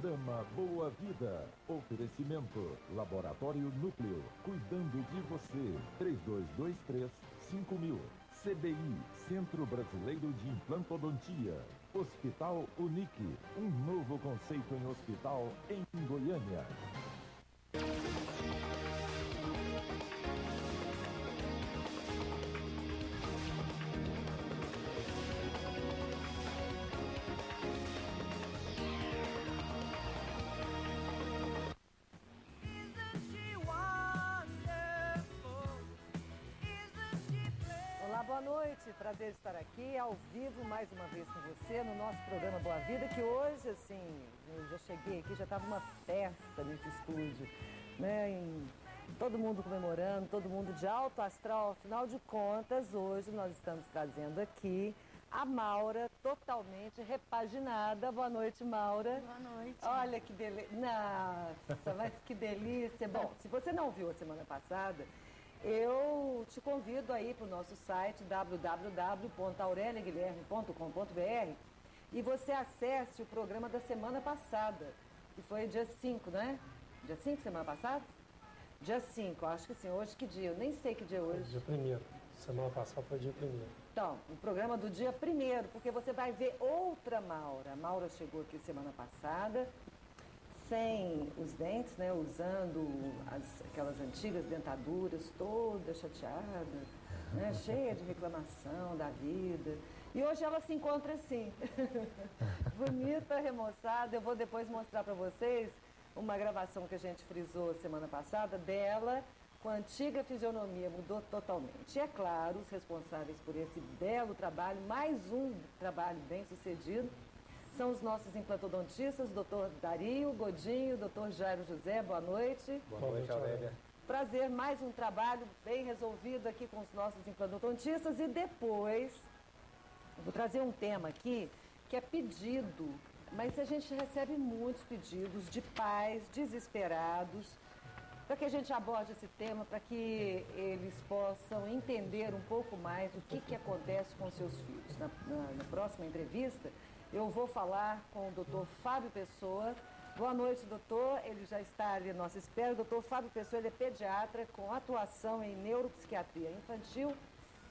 Programa Boa Vida. Oferecimento Laboratório Núcleo. Cuidando de você. 3223-5000. CBI, Centro Brasileiro de Implantodontia. Hospital Unique. Um novo conceito em hospital em Goiânia. Boa noite, prazer estar aqui ao vivo mais uma vez com você no nosso programa Boa Vida, que hoje, assim, eu já cheguei aqui, já estava uma festa nesse estúdio, né, todo mundo comemorando, todo mundo de alto astral. Afinal de contas, hoje nós estamos trazendo aqui a Maura totalmente repaginada. Boa noite, Maura. Boa noite. Olha que delícia, nossa, mas que delícia. Bom, se você não viu a semana passada, eu te convido aí para o nosso site www.aureliaguilherme.com.br e você acesse o programa da semana passada, que foi dia 5, né? Dia 5, semana passada? Dia 5, acho que sim. Hoje que dia? Eu nem sei que dia é hoje. Dia 1º. Semana passada foi dia 1º. Então, o programa do dia 1º, porque você vai ver outra Maura. A Maura chegou aqui semana passada, sem os dentes, né, usando aquelas antigas dentaduras, toda chateada, né, cheia de reclamação da vida. E hoje ela se encontra assim, bonita, remoçada. Eu vou depois mostrar para vocês uma gravação que a gente frisou semana passada dela, com a antiga fisionomia, mudou totalmente. E é claro, os responsáveis por esse belo trabalho, mais um trabalho bem sucedido, são os nossos implantodontistas, Dr. Dario Godinho, Dr. Jairo José. Boa noite. Boa noite, Aurélia. Prazer, mais um trabalho bem resolvido aqui com os nossos implantodontistas. E depois, eu vou trazer um tema aqui que é pedido, mas a gente recebe muitos pedidos de pais desesperados para que a gente aborde esse tema, para que eles possam entender um pouco mais o que acontece com seus filhos. Na próxima entrevista, eu vou falar com o Dr. Fábio Pessoa. Boa noite, doutor. Ele já está ali à nossa espera. O Dr. Fábio Pessoa, ele é pediatra com atuação em neuropsiquiatria infantil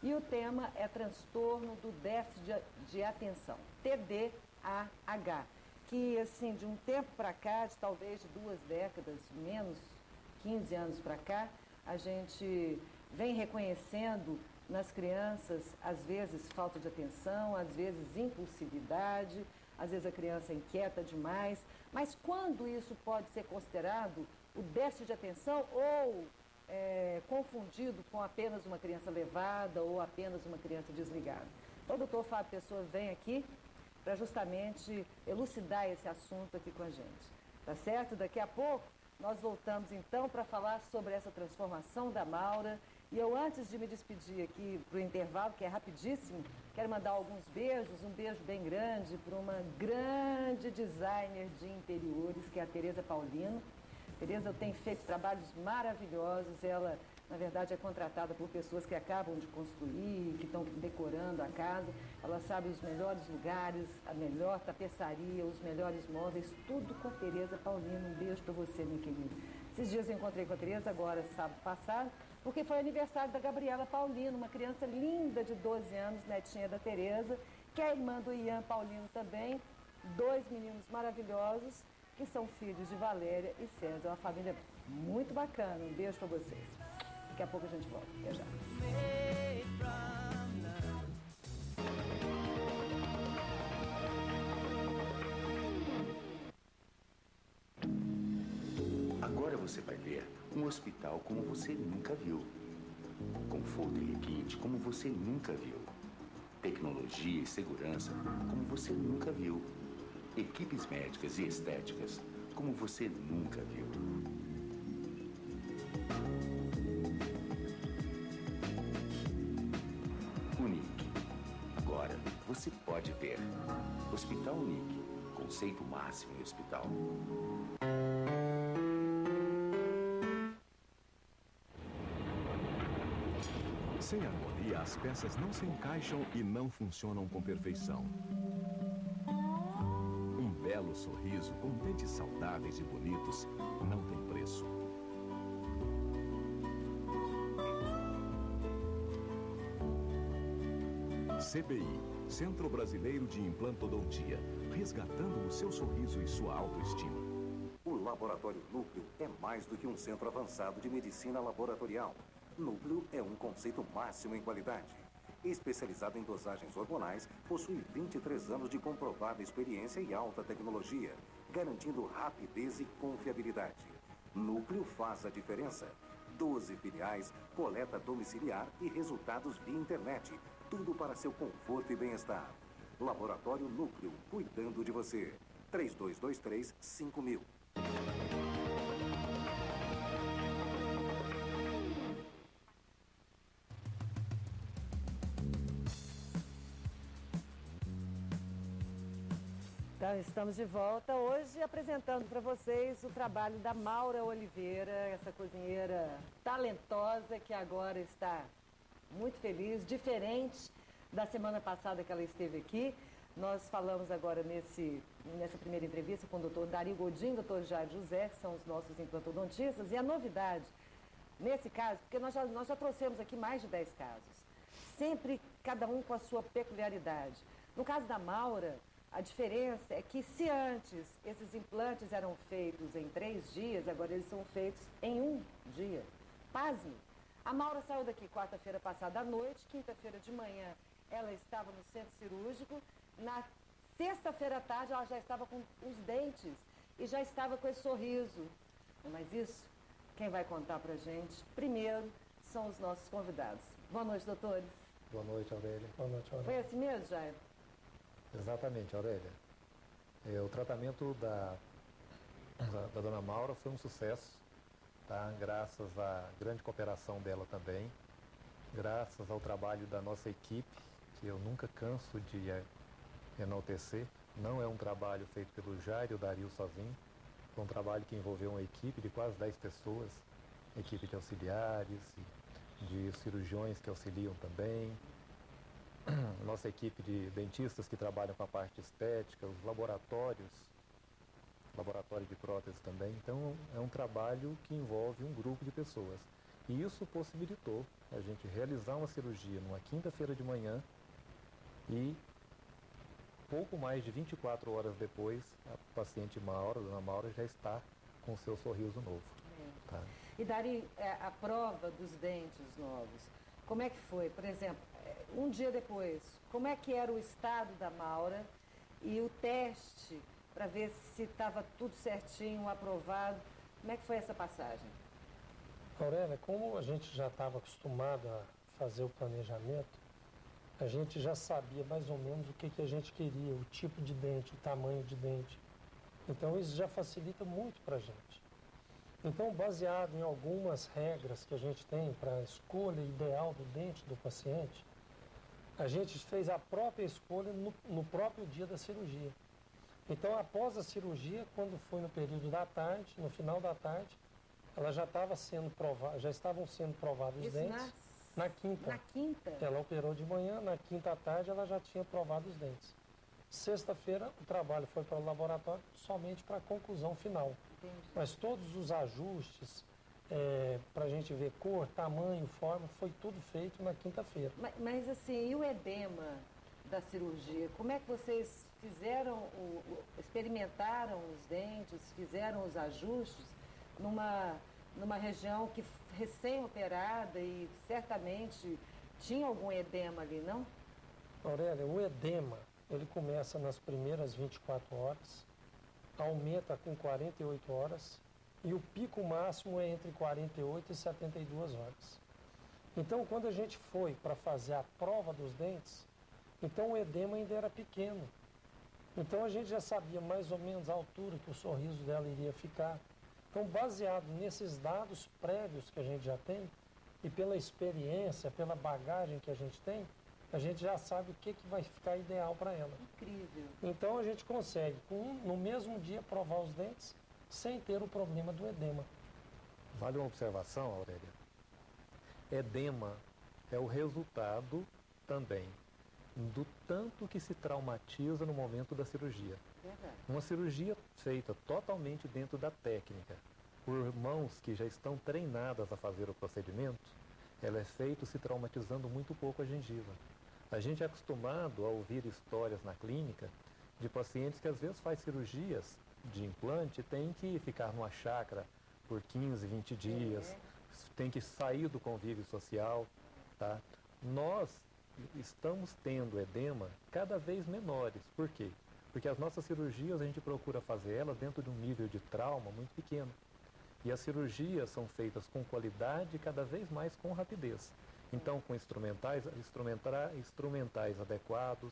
e o tema é transtorno do déficit de atenção, TDAH, que, assim, de um tempo para cá, de talvez de 2 décadas, menos 15 anos para cá, a gente vem reconhecendo nas crianças, às vezes, falta de atenção, às vezes impulsividade, às vezes a criança inquieta demais. Mas quando isso pode ser considerado o déficit de atenção ou confundido com apenas uma criança levada ou apenas uma criança desligada? Então, o doutor Fábio Pessoa vem aqui para justamente elucidar esse assunto aqui com a gente. Tá certo? Daqui a pouco nós voltamos então para falar sobre essa transformação da Maura. E eu, antes de me despedir aqui para o intervalo, que é rapidíssimo, quero mandar alguns beijos, um beijo bem grande para uma grande designer de interiores, que é a Tereza Paulino. Tereza tem feito trabalhos maravilhosos. Ela, na verdade, é contratada por pessoas que acabam de construir, que estão decorando a casa. Ela sabe os melhores lugares, a melhor tapeçaria, os melhores móveis, tudo com a Tereza Paulino. Um beijo para você, minha querida. Esses dias eu encontrei com a Tereza, agora, sábado passado, porque foi aniversário da Gabriela Paulino, uma criança linda de 12 anos, netinha da Tereza, que é irmã do Ian Paulino também, 2 meninos maravilhosos, que são filhos de Valéria e César. É uma família muito bacana. Um beijo para vocês. Daqui a pouco a gente volta. Até já. Agora você vai ver um hospital como você nunca viu. Conforto e requinte como você nunca viu. Tecnologia e segurança como você nunca viu. Equipes médicas e estéticas como você nunca viu. Unique. Agora você pode ver. Hospital Unique. Conceito máximo em hospital. Sem harmonia, as peças não se encaixam e não funcionam com perfeição. Um belo sorriso com dentes saudáveis e bonitos não tem preço. CBI, Centro Brasileiro de Implantodontia, resgatando o seu sorriso e sua autoestima. O Laboratório Núcleo é mais do que um centro avançado de medicina laboratorial. Núcleo é um conceito máximo em qualidade. Especializado em dosagens hormonais, possui 23 anos de comprovada experiência e alta tecnologia, garantindo rapidez e confiabilidade. Núcleo faz a diferença. 12 filiais, coleta domiciliar e resultados via internet. Tudo para seu conforto e bem-estar. Laboratório Núcleo, cuidando de você. 3223-5000. Então, estamos de volta hoje apresentando para vocês o trabalho da Maura Oliveira, essa cozinheira talentosa que agora está muito feliz, diferente da semana passada que ela esteve aqui. Nós falamos agora nessa primeira entrevista com o doutor Dario Godinho, doutor Jair José, que são os nossos implantodontistas, e a novidade, nesse caso, porque nós já trouxemos aqui mais de 10 casos, sempre cada um com a sua peculiaridade. No caso da Maura, a diferença é que se antes esses implantes eram feitos em 3 dias, agora eles são feitos em 1 dia. Pasme! A Maura saiu daqui quarta-feira passada à noite, quinta-feira de manhã ela estava no centro cirúrgico, na sexta-feira à tarde ela já estava com os dentes e já estava com esse sorriso. Mas isso, quem vai contar pra gente primeiro são os nossos convidados. Boa noite, doutores. Boa noite, Aurélia. Boa noite, Aurélia. Foi assim mesmo, Jair? Exatamente, Aurélia. O tratamento da dona Maura foi um sucesso, tá? Graças à grande cooperação dela também, graças ao trabalho da nossa equipe, que eu nunca canso de enaltecer. Não é um trabalho feito pelo Jair e o Dario sozinho, foi um trabalho que envolveu uma equipe de quase 10 pessoas, equipe de auxiliares, de cirurgiões que auxiliam também, nossa equipe de dentistas que trabalham com a parte estética, os laboratório de prótese também. Então é um trabalho que envolve um grupo de pessoas. E isso possibilitou a gente realizar uma cirurgia numa quinta-feira de manhã e pouco mais de 24 horas depois, a paciente Maura, a dona Maura, já está com o seu sorriso novo. Tá? E Dari, a prova dos dentes novos, como é que foi? Por exemplo, um dia depois, como é que era o estado da Maura e o teste para ver se estava tudo certinho, aprovado? Como é que foi essa passagem? Aurélia, como a gente já estava acostumado a fazer o planejamento, a gente já sabia mais ou menos o que a gente queria, o tipo de dente, o tamanho de dente. Então isso já facilita muito para a gente. Então, baseado em algumas regras que a gente tem para a escolha ideal do dente do paciente, a gente fez a própria escolha no próprio dia da cirurgia. Então, após a cirurgia, quando foi no período da tarde, no final da tarde, ela já estavam sendo provados os dentes na quinta. Na quinta? Ela operou de manhã, na quinta à tarde ela já tinha provado os dentes. Sexta-feira o trabalho foi para o laboratório somente para a conclusão final. Entendi. Mas todos os ajustes, para a gente ver cor, tamanho, forma, foi tudo feito na quinta-feira. Mas assim, e o edema da cirurgia? Como é que vocês fizeram, experimentaram os dentes, fizeram os ajustes numa região que recém-operada e certamente tinha algum edema ali, não? Aurélia, o edema, ele começa nas primeiras 24 horas, aumenta com 48 horas e o pico máximo é entre 48 e 72 horas. Então, quando a gente foi para fazer a prova dos dentes, então o edema ainda era pequeno. Então, a gente já sabia mais ou menos a altura que o sorriso dela iria ficar. Então, baseado nesses dados prévios que a gente já tem e pela experiência, pela bagagem que a gente tem, a gente já sabe o que vai ficar ideal para ela. Incrível. Então a gente consegue, no mesmo dia, provar os dentes sem ter o problema do edema. Vale uma observação, Aurélia. Edema é o resultado também do tanto que se traumatiza no momento da cirurgia. Verdade. Uma cirurgia feita totalmente dentro da técnica, por mãos que já estão treinadas a fazer o procedimento, ela é feita se traumatizando muito pouco a gengiva. A gente é acostumado a ouvir histórias na clínica de pacientes que às vezes faz cirurgias de implante e tem que ficar numa chácara por 15, 20 dias, tem que sair do convívio social, tá? Nós estamos tendo edema cada vez menores. Por quê? Porque as nossas cirurgias a gente procura fazer elas dentro de um nível de trauma muito pequeno. E as cirurgias são feitas com qualidade e cada vez mais com rapidez. Então, com instrumentais adequados,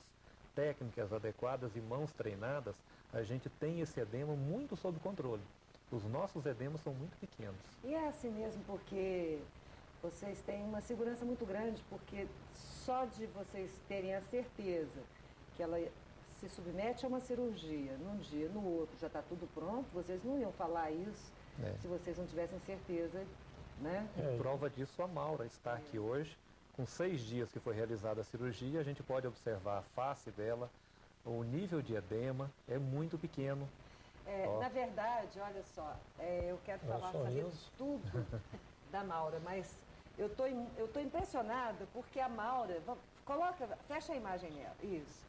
técnicas adequadas e mãos treinadas, a gente tem esse edema muito sob controle. Os nossos edemas são muito pequenos. E é assim mesmo porque vocês têm uma segurança muito grande, porque só de vocês terem a certeza que ela se submete a uma cirurgia num dia, no outro já está tudo pronto, vocês não iam falar isso se vocês não tivessem certeza, né? Prova disso a Maura está aqui hoje. Com 6 dias que foi realizada a cirurgia, a gente pode observar a face dela, o nível de edema é muito pequeno. Na verdade, olha só, eu quero saber tudo da Maura, mas eu tô impressionada porque a Maura, fecha a imagem nela, isso.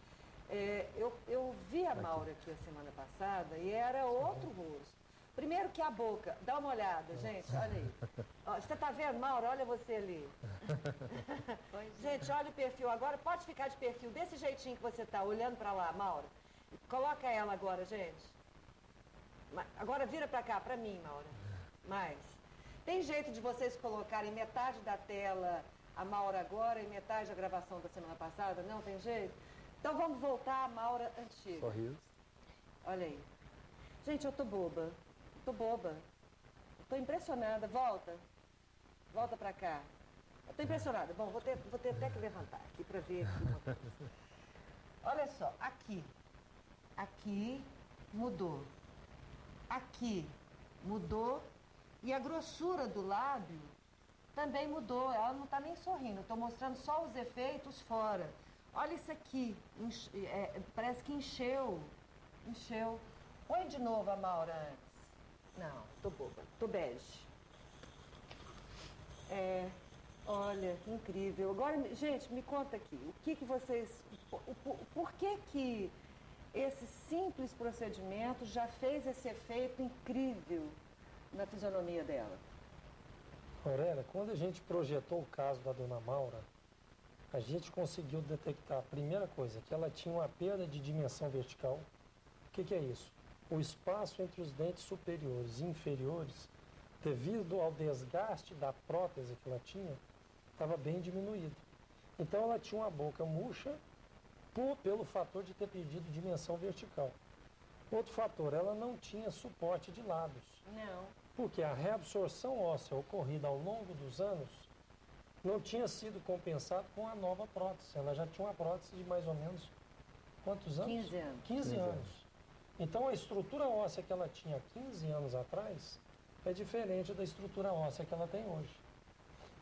Eu vi a Maura aqui a semana passada e era outro rosto. Primeiro que a boca, dá uma olhada, gente, olha aí. Ó, você tá vendo, Maura? Olha você ali. Gente, olha o perfil agora, pode ficar de perfil desse jeitinho que você tá, olhando para lá, Maura. Coloca ela agora, gente. Agora vira para cá, para mim, Maura. Mais. Tem jeito de vocês colocarem metade da tela a Maura agora e metade da gravação da semana passada? Não tem jeito? Então vamos voltar à Maura antiga. Sorriso. Olha aí. Gente, eu tô boba. Tô impressionada. Volta pra cá. Eu tô impressionada. Bom, vou ter até que levantar aqui pra ver aqui uma coisa. Olha só, aqui mudou. Aqui mudou. E a grossura do lábio também mudou. Ela não tá nem sorrindo. Eu tô mostrando só os efeitos fora. Olha isso aqui. Parece que encheu. Põe de novo a Maura antes. Não, tô boba. Tô bege. Olha, que incrível. Agora, gente, me conta aqui. O que vocês... Por que esse simples procedimento já fez esse efeito incrível na fisionomia dela? Aurélia, quando a gente projetou o caso da dona Maura, a gente conseguiu detectar a primeira coisa, que ela tinha uma perda de dimensão vertical. O que é isso? O espaço entre os dentes superiores e inferiores, devido ao desgaste da prótese que ela tinha, estava bem diminuído. Então ela tinha uma boca murcha pelo fator de ter perdido dimensão vertical. Outro fator, ela não tinha suporte de lábios. Não. Porque a reabsorção óssea ocorrida ao longo dos anos não tinha sido compensado com a nova prótese. Ela já tinha uma prótese de mais ou menos quantos anos? 15 anos. 15 anos. Então a estrutura óssea que ela tinha 15 anos atrás é diferente da estrutura óssea que ela tem hoje.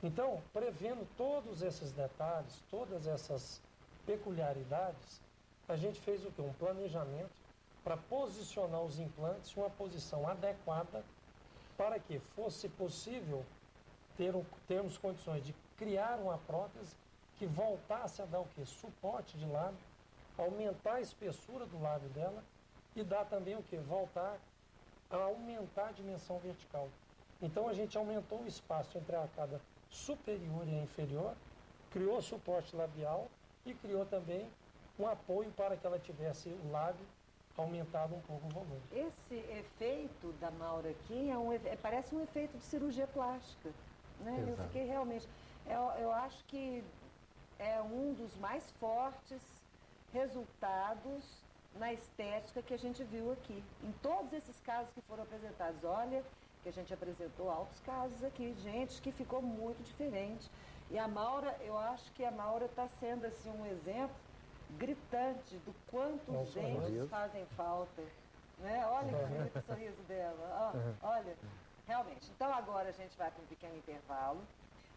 Então, prevendo todos esses detalhes, todas essas peculiaridades, a gente fez o quê? Um planejamento para posicionar os implantes em uma posição adequada para que fosse possível termos condições de criar uma prótese que voltasse a dar o quê? Suporte de lábio, aumentar a espessura do lábio dela e dar também o quê? Voltar a aumentar a dimensão vertical. Então a gente aumentou o espaço entre a arcada superior e a inferior, criou suporte labial e criou também um apoio para que ela tivesse o lábio aumentado um pouco o volume. Esse efeito da Maura aqui parece um efeito de cirurgia plástica, né? Eu fiquei realmente... Eu acho que é um dos mais fortes resultados na estética que a gente viu aqui. Em todos esses casos que foram apresentados, olha, que a gente apresentou altos casos aqui, gente que ficou muito diferente. E a Maura, eu acho que a Maura está sendo assim um exemplo gritante do quanto os dentes fazem falta. Né? Olha que bonito o sorriso dela. Olha, realmente. Então agora a gente vai para um pequeno intervalo.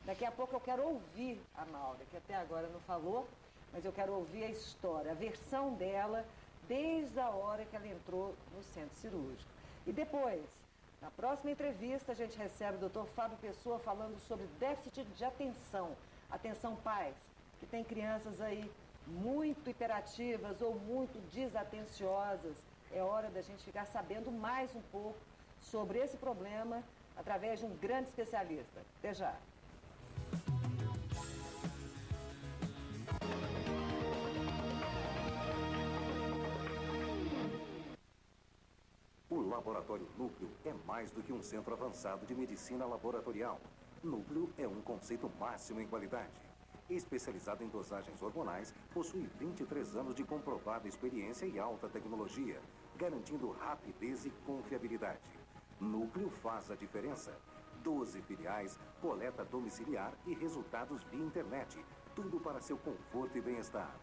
Daqui a pouco eu quero ouvir a Maura, que até agora não falou, mas eu quero ouvir a história, a versão dela desde a hora que ela entrou no centro cirúrgico. E depois, na próxima entrevista, a gente recebe o Dr. Fábio Pessoa falando sobre déficit de atenção. Atenção, pais, que tem crianças aí muito hiperativas ou muito desatenciosas. É hora da gente ficar sabendo mais um pouco sobre esse problema através de um grande especialista. Até já. O Laboratório Núcleo é mais do que um centro avançado de medicina laboratorial. Núcleo é um conceito máximo em qualidade. Especializado em dosagens hormonais, possui 23 anos de comprovada experiência e alta tecnologia, garantindo rapidez e confiabilidade. Núcleo faz a diferença. 12 filiais, coleta domiciliar e resultados via internet. Tudo para seu conforto e bem-estar.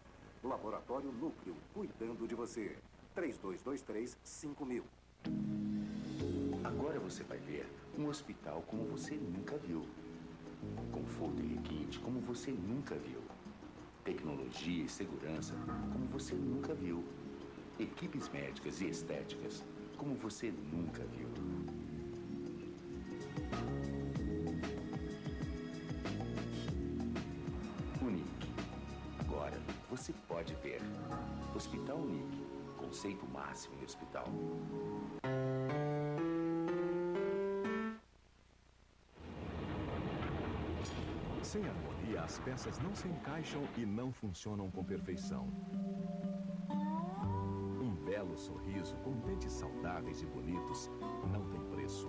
Laboratório Núcleo, cuidando de você. 3223-5000. Agora você vai ver um hospital como você nunca viu. Conforto e requinte como você nunca viu. Tecnologia e segurança como você nunca viu. Equipes médicas e estéticas como você nunca viu. Unique. Agora você pode ver. Hospital Unique. Conceito máximo em hospital. Sem harmonia, as peças não se encaixam e não funcionam com perfeição. Um belo sorriso com dentes saudáveis e bonitos não tem preço.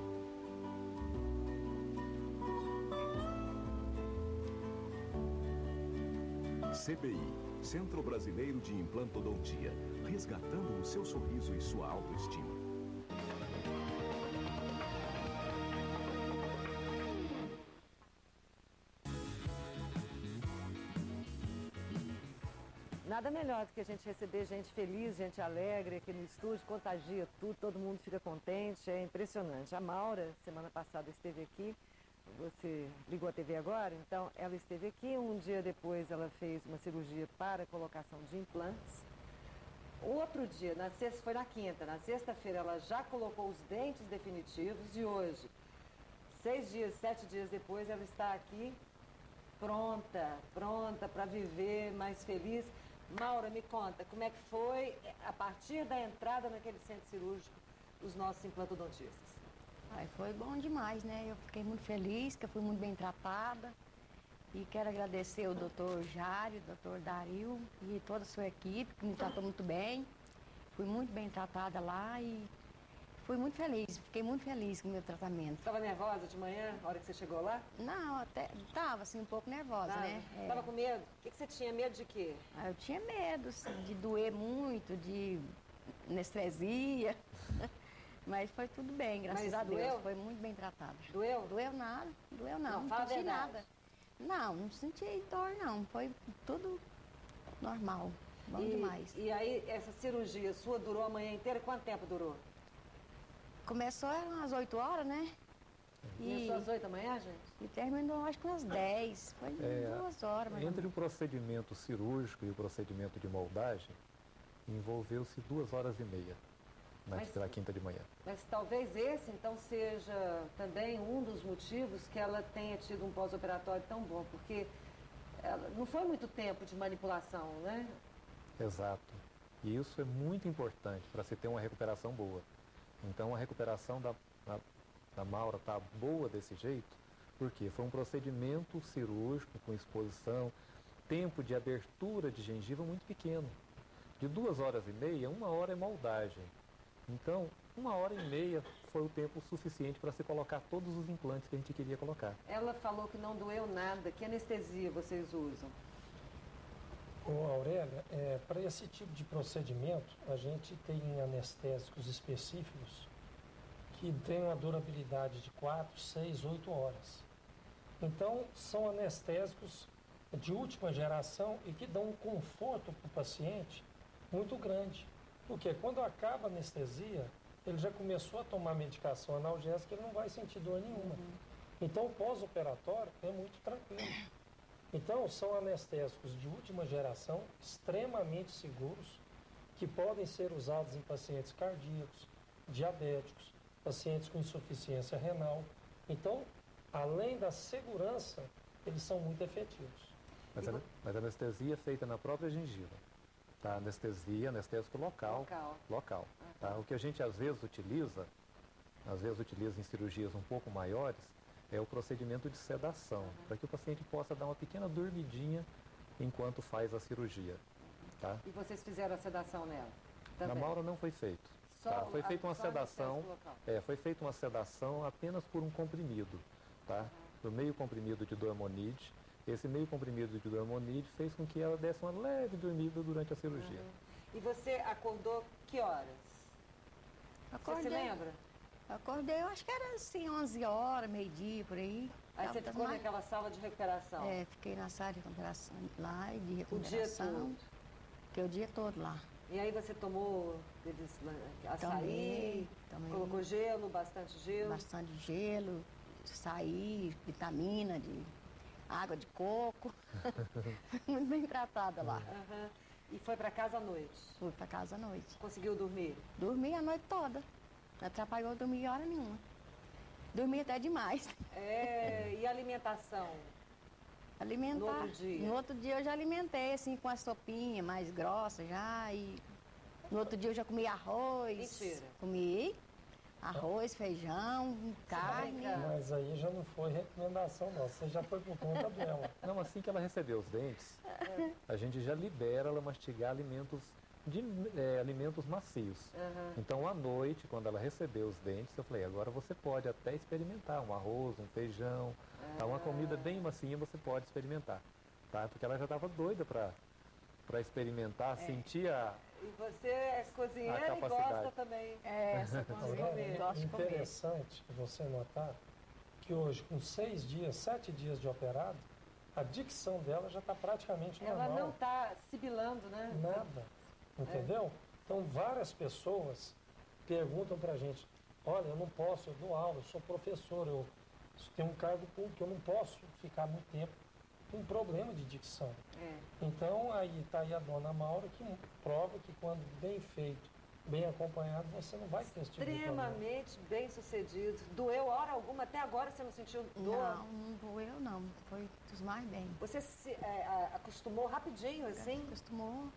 CBI, Centro Brasileiro de Implantodontia, resgatando o seu sorriso e sua autoestima. Nada melhor do que a gente receber gente feliz, gente alegre aqui no estúdio, contagia tudo, todo mundo fica contente, é impressionante. A Maura, semana passada, esteve aqui, você ligou a TV agora, então ela esteve aqui, um dia depois ela fez uma cirurgia para colocação de implantes. Outro dia, na sexta, foi na quinta, na sexta-feira ela já colocou os dentes definitivos e hoje, 6 dias, 7 dias depois, ela está aqui pronta para viver mais feliz. Maura, me conta, como é que foi a partir da entrada naquele centro cirúrgico os nossos implantodontistas? Ai, foi bom demais, né? Eu fiquei muito feliz, que eu fui muito bem tratada. E quero agradecer o doutor Jário, o doutor Dario e toda a sua equipe, que me tratou muito bem. Fui muito bem tratada lá e fui muito feliz, fiquei muito feliz com o meu tratamento. Estava nervosa de manhã, na hora que você chegou lá? Não, até estava assim, um pouco nervosa, né? Estava com medo? O que você tinha medo de quê? Eu tinha medo assim, de doer muito, de anestesia. Mas foi tudo bem, graças a Deus. Doeu? Foi muito bem tratada. Doeu? Doeu nada, doeu não. Não, fala a senti verdade. nada. Não senti dor não. Foi tudo normal. Bom demais. E aí, essa cirurgia sua durou a manhã inteira? Quanto tempo durou? Começou às 8 horas, né? Começou às 8 da manhã, gente? E terminou acho que às 10. Foi 2 horas. Entre o procedimento cirúrgico e o procedimento de moldagem, envolveu-se 2 horas e meia. Pela quinta de manhã. Mas talvez esse, então, seja também um dos motivos que ela tenha tido um pós-operatório tão bom, porque não foi muito tempo de manipulação, né? Exato. E isso é muito importante para se ter uma recuperação boa. Então, a recuperação da Maura está boa desse jeito, porque foi um procedimento cirúrgico com exposição, tempo de abertura de gengiva muito pequeno. De 2 horas e meia, 1 hora é moldagem. Então, 1 hora e meia foi o tempo suficiente para se colocar todos os implantes que a gente queria colocar. Ela falou que não doeu nada. Que anestesia vocês usam? Aurélia, para esse tipo de procedimento, a gente tem anestésicos específicos que têm uma durabilidade de 4, 6, 8 horas. Então, são anestésicos de última geração e que dão um conforto para o paciente muito grande. Porque quando acaba a anestesia, ele já começou a tomar medicação analgésica, ele não vai sentir dor nenhuma. Então, o pós-operatório é muito tranquilo. Então, são anestésicos de última geração, extremamente seguros, que podem ser usados em pacientes cardíacos, diabéticos, pacientes com insuficiência renal. Então, além da segurança, eles são muito efetivos. Mas a anestesia é feita na própria gengiva. Tá? Anestésico local. Tá? O que a gente às vezes utiliza em cirurgias um pouco maiores, é o procedimento de sedação, para que o paciente possa dar uma pequena dormidinha enquanto faz a cirurgia. Tá? E vocês fizeram a sedação nela? Também. Na Maura não foi feito. Tá? Foi feita uma sedação. Foi feita uma sedação apenas por um comprimido, tá? Por meio comprimido de dormonide. Esse meio comprimido de dormonide fez com que ela desse uma leve dormida durante a cirurgia. E você acordou que horas? Acordei, você se lembra? Acordei, eu acho que era assim, 11 horas, meio-dia, por aí. Aí você ficou naquela sala de recuperação? Fiquei na sala de recuperação lá, de recuperação. O dia todo? Fiquei o dia todo lá. E aí você tomou açaí, colocou gelo, bastante gelo? Bastante gelo, açaí, vitamina, água de coco. Muito bem tratada lá. E foi para casa à noite? Fui para casa à noite. Conseguiu dormir? Dormi a noite toda. Não atrapalhou dormir hora nenhuma. Dormi até demais. E alimentação? Alimentar. No outro dia? No outro dia eu já alimentei, assim, com a sopinha mais grossa já. E no outro dia eu já comi arroz. Mentira. Comi arroz, feijão, carne. Mas aí já não foi recomendação nossa, já foi por conta dela. Não, assim que ela recebeu os dentes, a gente já libera ela mastigar alimentos macios. Então, à noite, quando ela recebeu os dentes, eu falei, agora você pode até experimentar um arroz, um feijão, uma comida bem macia você pode experimentar, tá? Porque ela já estava doida para experimentar, sentir a E você é cozinheira e gosta também. Essa cozinheira. É interessante você notar que hoje, com 6 dias, 7 dias de operado, a dicção dela já está praticamente normal. Ela não está sibilando, né? Nada. Entendeu? Então, várias pessoas perguntam pra gente, olha, eu não posso, eu dou aula, eu sou professor, eu tenho um cargo público, eu não posso ficar muito tempo com problema de dicção. Então, aí está aí a dona Maura que prova que quando bem feito, bem acompanhado, você não vai ter esse tipo de problema. Extremamente bem sucedido. Doeu hora alguma? Até agora você não sentiu dor? Não doeu não, foi dos mais bem. Você se acostumou rapidinho, assim? Acostumou.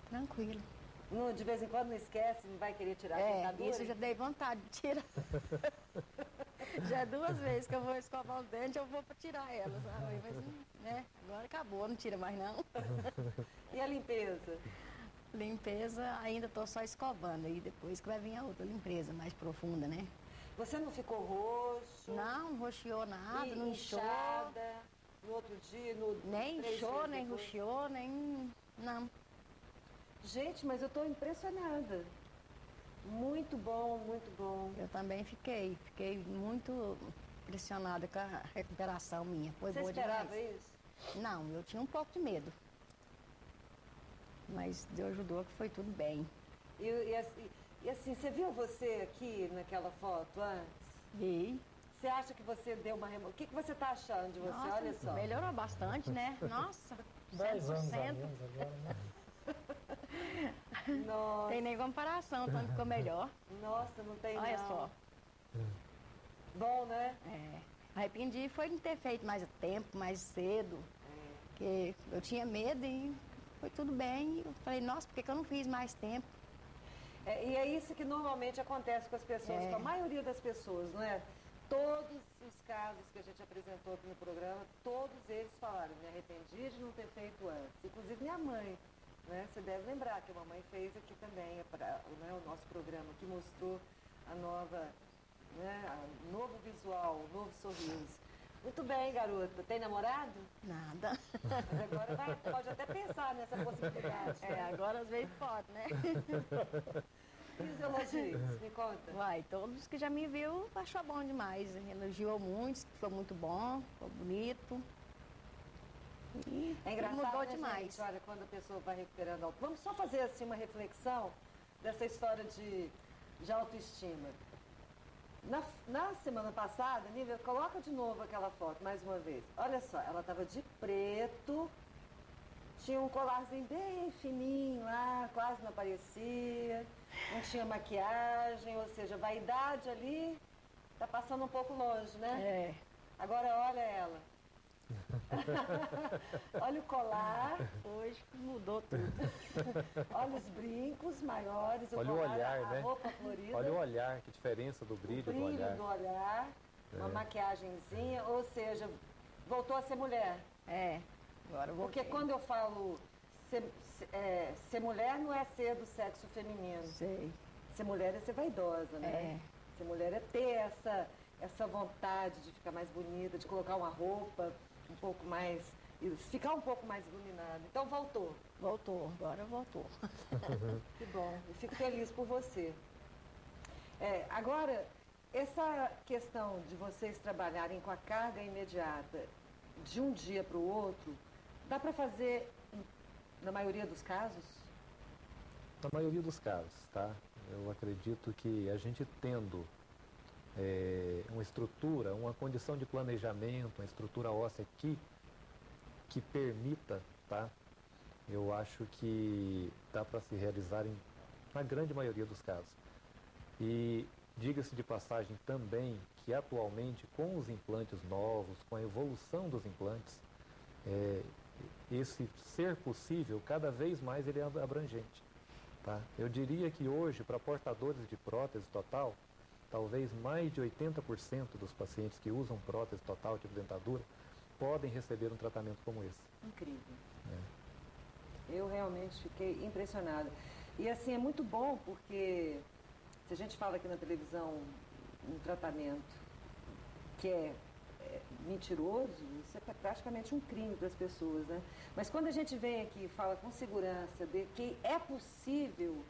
Tranquilo. De vez em quando não esquece, não vai querer tirar a dentadura? Isso eu já dei vontade de tirar. Já 2 vezes que eu vou escovar os dentes, eu vou para tirar elas. Mas, agora acabou, não tira mais não. E a limpeza? Limpeza, ainda estou só escovando. E depois que vai vir a outra limpeza mais profunda, né? Você não ficou roxo? Não roxeou nada, não inchou. Inchada, no outro dia, nem inchou, nem roxeou, nem... Não. Gente, mas eu estou impressionada. Muito bom, muito bom. Eu também fiquei muito impressionada com a recuperação minha. Foi boa demais. Você esperava isso? Não, eu tinha um pouco de medo. Mas Deus ajudou que foi tudo bem. E assim, você viu você aqui naquela foto antes? Vi. Você acha que você deu uma O que você está achando de você? Nossa, olha só. Melhorou bastante, né? Nossa, 10 anos a 100%. menos agora, né? Nossa. Tem nem comparação, tanto ficou melhor. Nossa, não tem Olha não. só. Bom, né? Arrependi foi de ter feito mais tempo, mais cedo. Porque eu tinha medo e foi tudo bem. Eu falei, nossa, por que eu não fiz mais tempo? E é isso que normalmente acontece com as pessoas, com a maioria das pessoas, não é? Todos os casos que a gente apresentou aqui no programa, todos eles falaram, me arrependi de não ter feito antes. Inclusive minha mãe. Né? Você deve lembrar que a mamãe fez aqui também, o nosso programa, que mostrou a nova, o novo visual, o novo sorriso. Muito bem, garota. Tem namorado? Nada. Mas agora pode até pensar nessa possibilidade. Agora às vezes pode, né? E os elogios? Me conta. Todos que já me viu achou bom demais. Elogiou muito, ficou muito bom, ficou bonito. É engraçado, mudou né, demais. gente? Olha, quando a pessoa vai recuperando. Vamos só fazer assim uma reflexão dessa história de autoestima. Na semana passada, Nívia, coloca de novo aquela foto, mais uma vez. Olha só, ela estava de preto, tinha um colarzinho bem fininho lá, quase não aparecia, não tinha maquiagem, ou seja, a vaidade ali tá passando um pouco longe, né? É. Agora olha ela. Olha o colar, Hoje mudou tudo. olha os brincos maiores, Olha o colar, olhar, a né? roupa florida. Olha o olhar, que diferença do o brilho, brilho do olhar. uma É. maquiagenzinha, ou seja, voltou a ser mulher. É, agora eu Porque voltei. quando eu falo ser mulher não é ser do sexo feminino. Sei. Ser mulher é ser vaidosa, né? Ser mulher é ter essa vontade de ficar mais bonita, de colocar uma roupa um pouco mais, ficar um pouco mais iluminada. Então voltou. Voltou, agora voltou. Que bom, eu fico feliz por você. Agora, essa questão de vocês trabalharem com a carga imediata de um dia para o outro, dá para fazer na maioria dos casos? Na maioria dos casos, tá? Eu acredito que a gente tendo uma estrutura, uma condição de planejamento, uma estrutura óssea que permita, tá? Eu acho que dá para se realizar na grande maioria dos casos. E diga-se de passagem também que atualmente com os implantes novos, com a evolução dos implantes, esse ser possível, cada vez mais ele é abrangente. Tá? Eu diria que hoje, para portadores de prótese total, talvez mais de 80% dos pacientes que usam prótese total, tipo dentadura, podem receber um tratamento como esse. Incrível. Eu realmente fiquei impressionada. E assim, é muito bom porque se a gente fala aqui na televisão um tratamento que é mentiroso, isso é praticamente um crime para as pessoas, né? Mas quando a gente vem aqui e fala com segurança de que é possível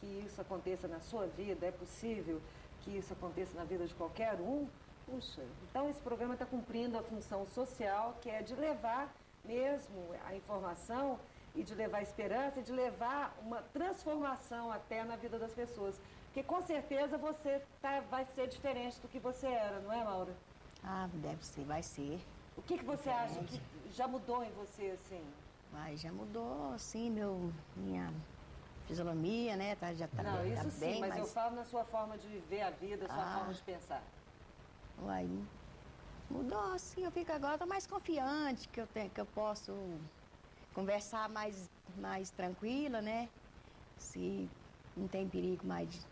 que isso aconteça na sua vida, é possível que isso aconteça na vida de qualquer um, puxa, então esse programa está cumprindo a função social, que é de levar mesmo a informação e de levar esperança e de levar uma transformação até na vida das pessoas. Porque com certeza você vai ser diferente do que você era, não é, Maura? Ah, deve ser, vai ser. O que você acha que já mudou em você, assim? Mas já mudou, assim, minha fisionomia, né? Já tá, Não, isso tá sim, bem, mas eu falo na sua forma de ver a vida, sua forma de pensar. Uai, mudou, assim, eu fico agora, tô mais confiante que eu posso conversar mais tranquila, né? Se não tem perigo mais de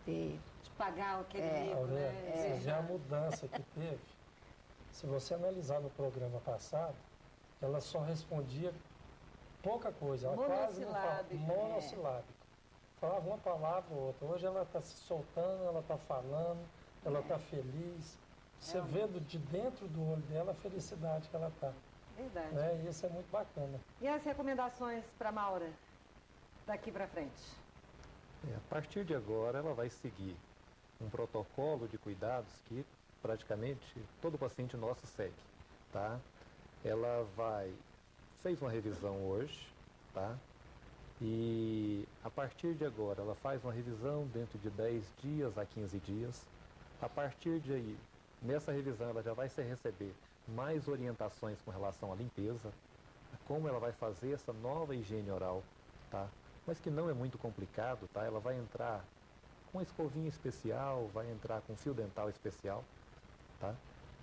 ter... De pagar aquele mico, Aurélia, né? você vê a mudança que teve. Se você analisar no programa passado, ela só respondia pouca coisa. Ela quase não falava. Monossilábico. Falava uma palavra ou outra. Hoje ela está se soltando, ela está falando, ela está feliz. Você vê de dentro do olho dela a felicidade que ela está. Verdade. Né? E isso é muito bacana. E as recomendações para Maura, daqui para frente? A partir de agora, ela vai seguir um protocolo de cuidados que praticamente todo paciente nosso segue, tá? Ela fez uma revisão hoje, tá? E a partir de agora, ela faz uma revisão dentro de 10 dias a 15 dias. A partir de aí, nessa revisão, ela já vai receber mais orientações com relação à limpeza, como ela vai fazer essa nova higiene oral, tá? Mas que não é muito complicado, tá? Ela vai entrar com escovinha especial, vai entrar com fio dental especial, tá?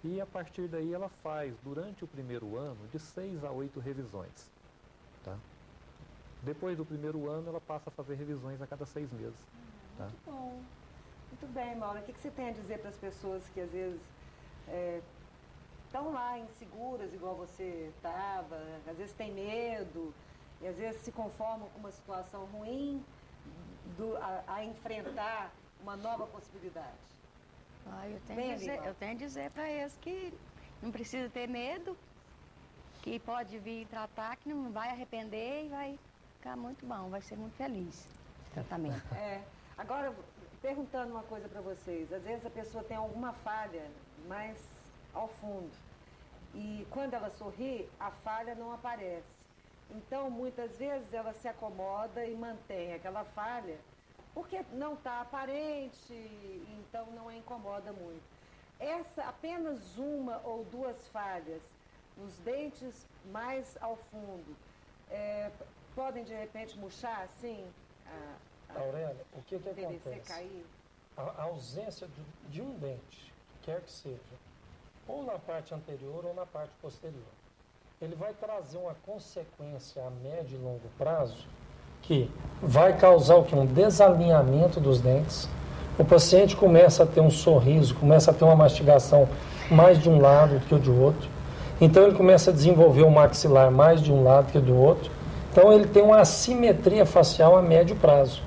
E a partir daí ela faz, durante o primeiro ano, de 6 a 8 revisões, tá? Depois do primeiro ano, ela passa a fazer revisões a cada 6 meses, tá? Muito bom. Muito bem, Maura. O que você tem a dizer para as pessoas que às vezes estão lá inseguras, igual você estava, às vezes tem medo, e às vezes se conformam com uma situação ruim a enfrentar uma nova possibilidade? Eu tenho a dizer para eles que não precisa ter medo, que pode vir tratar, que não vai arrepender e vai ficar muito bom, vai ser muito feliz esse tratamento. Agora, perguntando uma coisa para vocês, às vezes a pessoa tem alguma falha mais ao fundo e quando ela sorri, a falha não aparece. Então, muitas vezes ela se acomoda e mantém aquela falha porque não está aparente, então não a incomoda muito. Apenas uma ou duas falhas nos dentes mais ao fundo, podem, de repente, murchar, assim, Aurélia, o que acontece? Cair? A ausência de um dente, quer que seja, ou na parte anterior ou na parte posterior, ele vai trazer uma consequência a médio e longo prazo que vai causar o quê? Um desalinhamento dos dentes. O paciente começa a ter um sorriso, começa a ter uma mastigação mais de um lado do que o de outro. Então ele começa a desenvolver o maxilar mais de um lado que do outro. Então ele tem uma assimetria facial a médio prazo.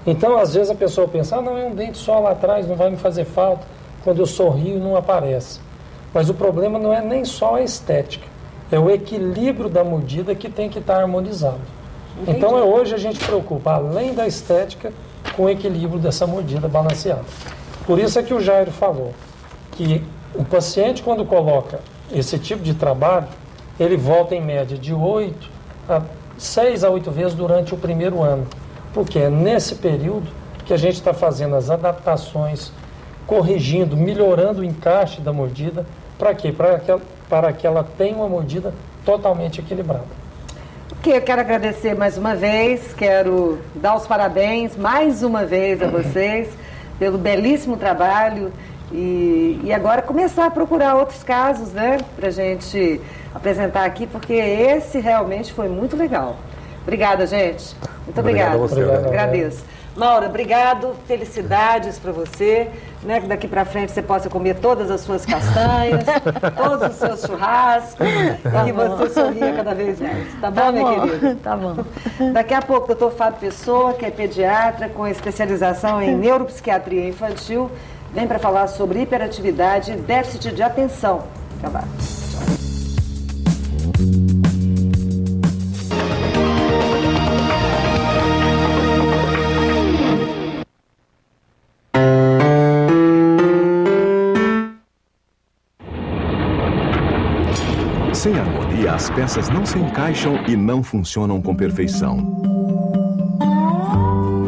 Então às vezes a pessoa pensa, não, é um dente só lá atrás, não vai me fazer falta. Quando eu sorrio não aparece. Mas o problema não é nem só a estética, é o equilíbrio da mordida que tem que estar harmonizado. Entendi. Então hoje a gente preocupa, além da estética, com o equilíbrio dessa mordida balanceada. Por isso é que o Jairo falou que o paciente, quando coloca esse tipo de trabalho, ele volta em média de 6 a 8 vezes durante o primeiro ano. Porque é nesse período que a gente está fazendo as adaptações, corrigindo, melhorando o encaixe da mordida. Para quê? Para que ela tenha uma mordida totalmente equilibrada. Eu quero agradecer mais uma vez, quero dar os parabéns mais uma vez a vocês pelo belíssimo trabalho e agora começar a procurar outros casos, né, para a gente apresentar aqui, porque esse realmente foi muito legal. Obrigada, gente. Muito obrigada. Obrigado, agradeço. Maura, obrigado, felicidades para você, né, que daqui para frente você possa comer todas as suas castanhas, todos os seus churrascos, e que você sorria cada vez mais. Tá bom, minha querida? Tá bom. Daqui a pouco, doutor Fábio Pessoa, que é pediatra com especialização em neuropsiquiatria infantil, vem para falar sobre hiperatividade e déficit de atenção. Acabar. Sem harmonia, as peças não se encaixam e não funcionam com perfeição.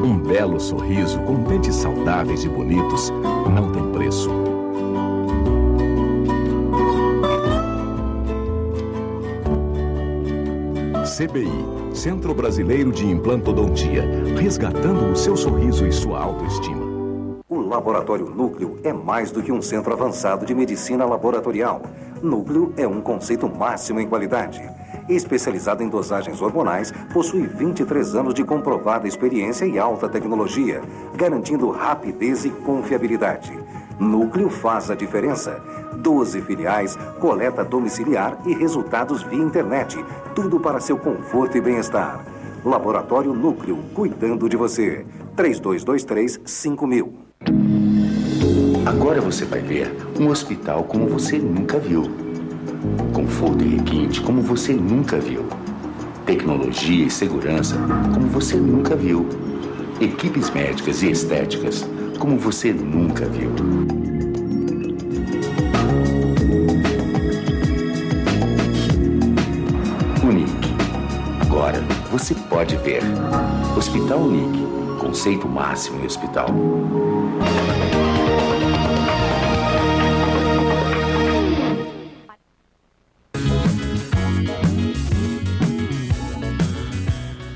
Um belo sorriso com dentes saudáveis e bonitos não tem preço. CBI, Centro Brasileiro de Implantodontia, resgatando o seu sorriso e sua autoestima. O Laboratório Núcleo é mais do que um centro avançado de medicina laboratorial. Núcleo é um conceito máximo em qualidade. Especializado em dosagens hormonais, possui 23 anos de comprovada experiência e alta tecnologia, garantindo rapidez e confiabilidade. Núcleo faz a diferença. 12 filiais, coleta domiciliar e resultados via internet. Tudo para seu conforto e bem-estar. Laboratório Núcleo, cuidando de você. 3223-5000. Agora você vai ver um hospital como você nunca viu. Conforto e requinte como você nunca viu. Tecnologia e segurança como você nunca viu. Equipes médicas e estéticas como você nunca viu. Unique. Agora você pode ver. Hospital Unique. Conceito máximo em hospital.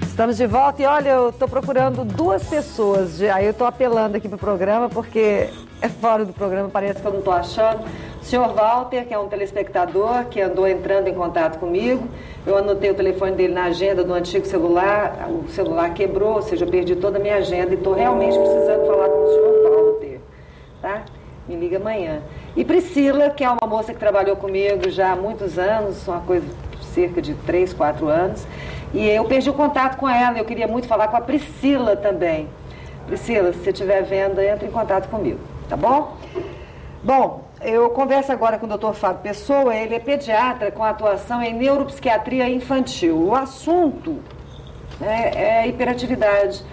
Estamos de volta e olha, eu estou procurando duas pessoas, aí eu estou apelando aqui para o programa, porque é fora do programa, parece que eu não estou achando. O senhor Walter, que é um telespectador, que andou entrando em contato comigo, eu anotei o telefone dele na agenda do antigo celular, o celular quebrou, ou seja, eu perdi toda a minha agenda e estou realmente precisando falar com o senhor Walter, tá? Me liga amanhã. E Priscila, que é uma moça que trabalhou comigo já há muitos anos, uma coisa, cerca de 3, 4 anos, e eu perdi o contato com ela, eu queria muito falar com a Priscila também. Priscila, se você estiver vendo, entre em contato comigo, tá bom? Bom, eu converso agora com o Dr. Fábio Pessoa, ele é pediatra com atuação em neuropsiquiatria infantil. O assunto é a hiperatividade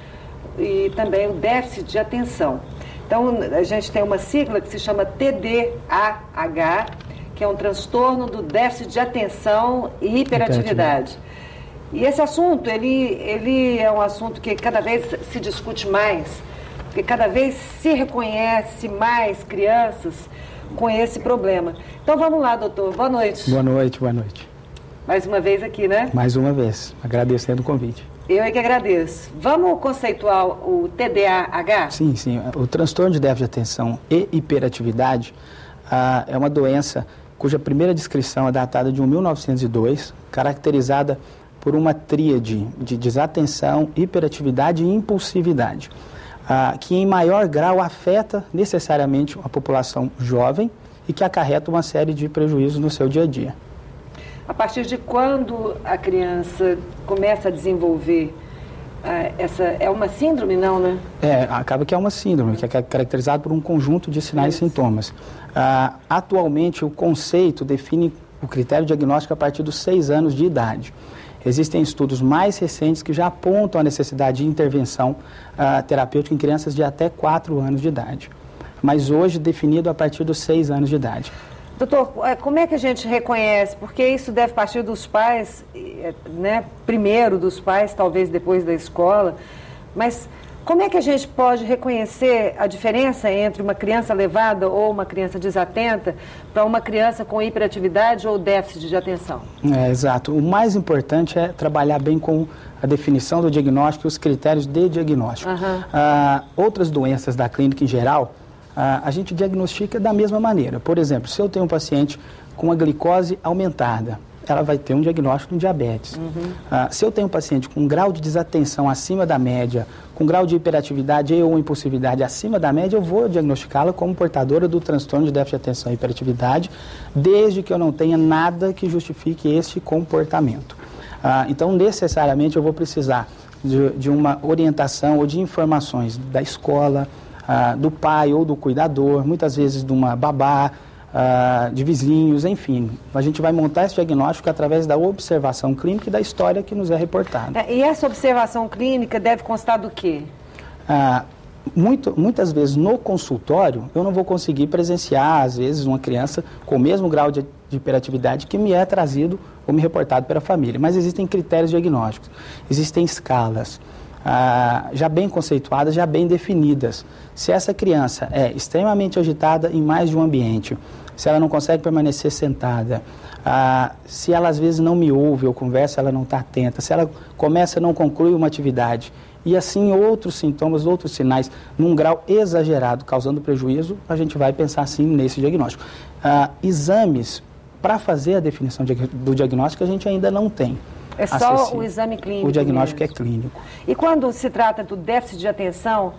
e também o déficit de atenção. Então, a gente tem uma sigla que se chama TDAH, que é um transtorno do déficit de atenção e hiperatividade. E esse assunto, ele é um assunto que cada vez se discute mais, porque cada vez se reconhece mais crianças com esse problema. Então vamos lá, doutor. Boa noite. Boa noite, boa noite. Mais uma vez aqui, né? Mais uma vez, agradecendo o convite. Eu é que agradeço. Vamos conceituar o TDAH? Sim, sim. O transtorno de déficit de atenção e hiperatividade é uma doença cuja primeira descrição é datada de 1902, caracterizada por uma tríade de desatenção, hiperatividade e impulsividade, que em maior grau afeta necessariamente a população jovem e que acarreta uma série de prejuízos no seu dia a dia. A partir de quando a criança começa a desenvolver é uma síndrome, não, né? Acaba que é uma síndrome, que é caracterizada por um conjunto de sinais e sintomas. Atualmente, o conceito define o critério diagnóstico a partir dos 6 anos de idade. Existem estudos mais recentes que já apontam a necessidade de intervenção terapêutica em crianças de até 4 anos de idade, mas hoje definido a partir dos 6 anos de idade. Doutor, como é que a gente reconhece? Porque isso deve partir dos pais, né? Primeiro dos pais, talvez depois da escola, mas como é que a gente pode reconhecer a diferença entre uma criança levada ou uma criança desatenta para uma criança com hiperatividade ou déficit de atenção? Exato. O mais importante é trabalhar bem com a definição do diagnóstico e os critérios de diagnóstico. Outras doenças da clínica em geral, a gente diagnostica da mesma maneira. Por exemplo, se eu tenho um paciente com uma glicose aumentada, ela vai ter um diagnóstico de diabetes. Se eu tenho um paciente com um grau de desatenção acima da média, com grau de hiperatividade ou impulsividade acima da média, eu vou diagnosticá-la como portadora do transtorno de déficit de atenção e hiperatividade, desde que eu não tenha nada que justifique este comportamento. Então, necessariamente, eu vou precisar de uma orientação ou de informações da escola, do pai ou do cuidador, muitas vezes de uma babá, de vizinhos, enfim. A gente vai montar esse diagnóstico através da observação clínica e da história que nos é reportada. E essa observação clínica deve constar do quê? Muitas vezes no consultório eu não vou conseguir presenciar, às vezes, uma criança com o mesmo grau de hiperatividade que me é trazido ou me reportado pela família. Mas existem critérios diagnósticos, existem escalas já bem conceituadas, já bem definidas. Se essa criança é extremamente agitada em mais de um ambiente, se ela não consegue permanecer sentada, se ela às vezes não me ouve ou conversa, ela não está atenta, se ela começa a não concluir uma atividade, e assim outros sintomas, outros sinais, num grau exagerado, causando prejuízo, a gente vai pensar sim nesse diagnóstico. Exames para fazer a definição do diagnóstico a gente ainda não tem. É só o exame clínico. O diagnóstico mesmo. É clínico. E quando se trata do déficit de atenção,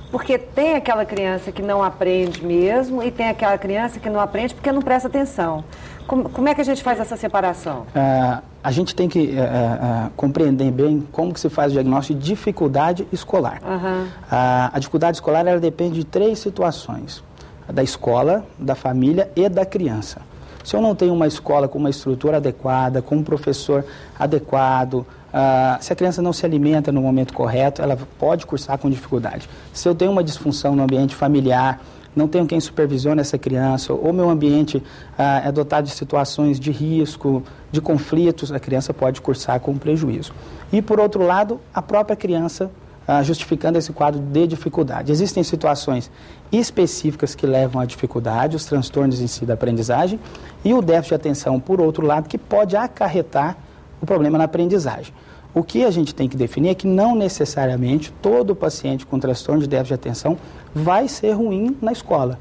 porque tem aquela criança que não aprende mesmo e tem aquela criança que não aprende porque não presta atenção. Como é que a gente faz essa separação? A gente tem que compreender bem como que se faz o diagnóstico de dificuldade escolar. A dificuldade escolar ela depende de 3 situações: da escola, da família e da criança. Se eu não tenho uma escola com uma estrutura adequada, com um professor adequado, se a criança não se alimenta no momento correto, ela pode cursar com dificuldade. Se eu tenho uma disfunção no ambiente familiar, não tenho quem supervisione essa criança, ou meu ambiente é dotado de situações de risco, de conflitos, a criança pode cursar com prejuízo. E, por outro lado, a própria criança justificando esse quadro de dificuldade. Existem situações específicas que levam à dificuldade, os transtornos em si da aprendizagem, e o déficit de atenção, por outro lado, que pode acarretar o problema na aprendizagem. O que a gente tem que definir é que não necessariamente todo paciente com transtorno de déficit de atenção vai ser ruim na escola.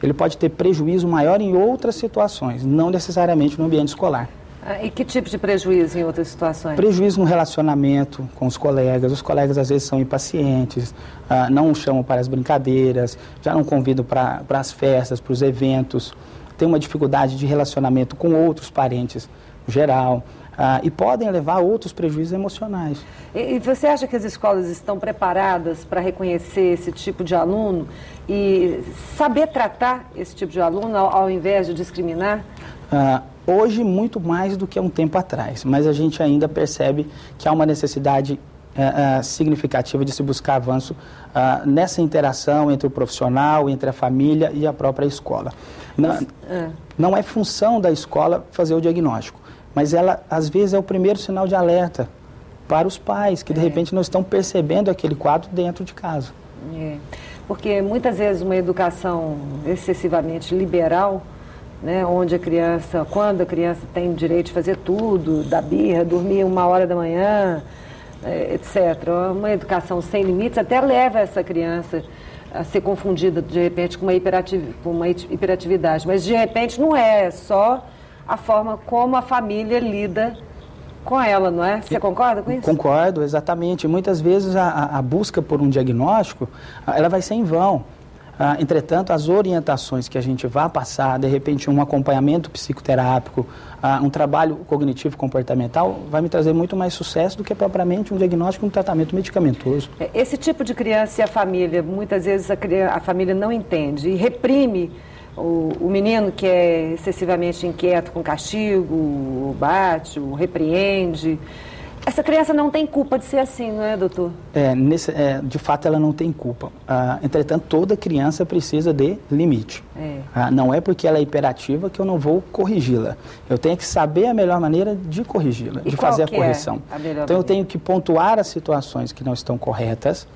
Ele pode ter prejuízo maior em outras situações, não necessariamente no ambiente escolar. E que tipo de prejuízo em outras situações? Prejuízo no relacionamento com os colegas às vezes são impacientes, não chamam para as brincadeiras, já não convidam para as festas, para os eventos, tem uma dificuldade de relacionamento com outros parentes no geral, e podem levar a outros prejuízos emocionais. E você acha que as escolas estão preparadas para reconhecer esse tipo de aluno e saber tratar esse tipo de aluno ao invés de discriminar? Hoje, muito mais do que há um tempo atrás, mas a gente ainda percebe que há uma necessidade significativa de se buscar avanço nessa interação entre o profissional, entre a família e a própria escola. Não é função da escola fazer o diagnóstico, mas ela, às vezes, é o primeiro sinal de alerta para os pais, que de repente não estão percebendo aquele quadro dentro de casa. Porque muitas vezes uma educação excessivamente liberal né, onde quando a criança tem direito de fazer tudo, da birra, dormir 1h da manhã, etc. Uma educação sem limites até leva essa criança a ser confundida, de repente, com uma hiperatividade. Mas, de repente, não é só a forma como a família lida com ela, não é? Você concorda com isso? Concordo, exatamente. Muitas vezes a busca por um diagnóstico, ela vai ser em vão. Entretanto, as orientações que a gente vai passar, de repente um acompanhamento psicoterápico, um trabalho cognitivo-comportamental, vai me trazer muito mais sucesso do que propriamente um diagnóstico, um tratamento medicamentoso. Esse tipo de criança e a família, muitas vezes a família não entende e reprime o menino que é excessivamente inquieto com castigo, o bate, o repreende. Essa criança não tem culpa de ser assim, não é, doutor? De fato, ela não tem culpa. Entretanto, toda criança precisa de limite. Não é porque ela é hiperativa que eu não vou corrigi-la. Eu tenho que saber a melhor maneira de corrigi-la, de fazer a correção. Então, eu tenho que pontuar as situações que não estão corretas,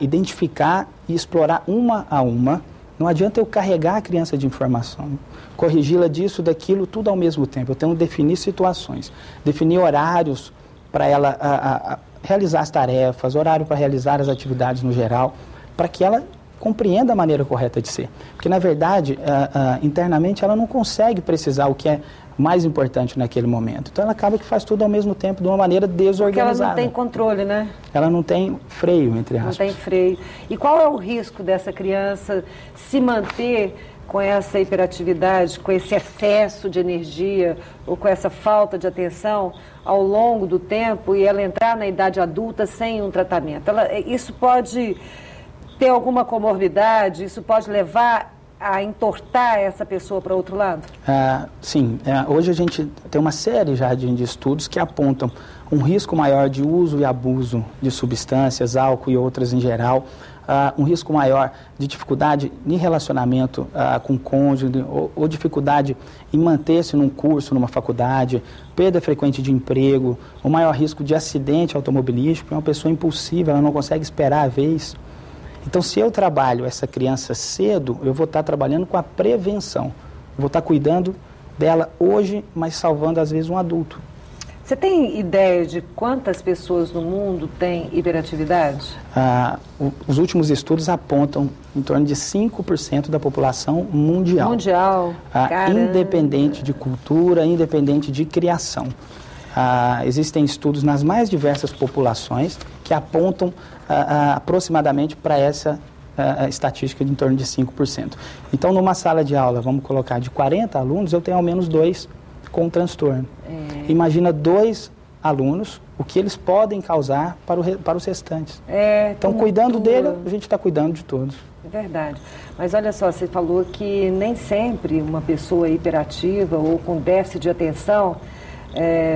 identificar e explorar uma a uma. Não adianta eu carregar a criança de informação, corrigi-la disso, daquilo, tudo ao mesmo tempo. Eu tenho que definir situações, definir horários para ela realizar as tarefas, horário para realizar as atividades no geral, para que ela compreenda a maneira correta de ser. Porque, na verdade, internamente ela não consegue precisar o que é mais importante naquele momento. Então, ela acaba que faz tudo ao mesmo tempo, de uma maneira desorganizada. Porque ela não tem controle, né? Ela não tem freio, entre aspas. Não tem freio. E qual é o risco dessa criança se manter com essa hiperatividade, com esse excesso de energia ou com essa falta de atenção ao longo do tempo e ela entrar na idade adulta sem um tratamento? Isso pode ter alguma comorbidade? Isso pode levar a entortar essa pessoa para outro lado? Sim. Hoje a gente tem uma série já de estudos que apontam um risco maior de uso e abuso de substâncias, álcool e outras em geral, um risco maior de dificuldade em relacionamento com o cônjuge ou dificuldade em manter-se num curso, numa faculdade, perda frequente de emprego, o maior risco de acidente automobilístico, é uma pessoa impulsiva, ela não consegue esperar a vez. Então, se eu trabalho essa criança cedo, eu vou estar trabalhando com a prevenção. Eu vou estar cuidando dela hoje, mas salvando, às vezes, um adulto. Você tem ideia de quantas pessoas no mundo têm hiperatividade? Os últimos estudos apontam em torno de 5% da população mundial. Mundial? Independente de cultura, independente de criação. Existem estudos nas mais diversas populações que apontam aproximadamente para essa estatística de em torno de 5%. Então, numa sala de aula, vamos colocar de 40 alunos, eu tenho ao menos 2 com transtorno. Imagina 2 alunos, o que eles podem causar para os restantes. Então, cuidando dele, a gente está cuidando de todos. É verdade. Mas olha só, você falou que nem sempre uma pessoa hiperativa ou com déficit de atenção,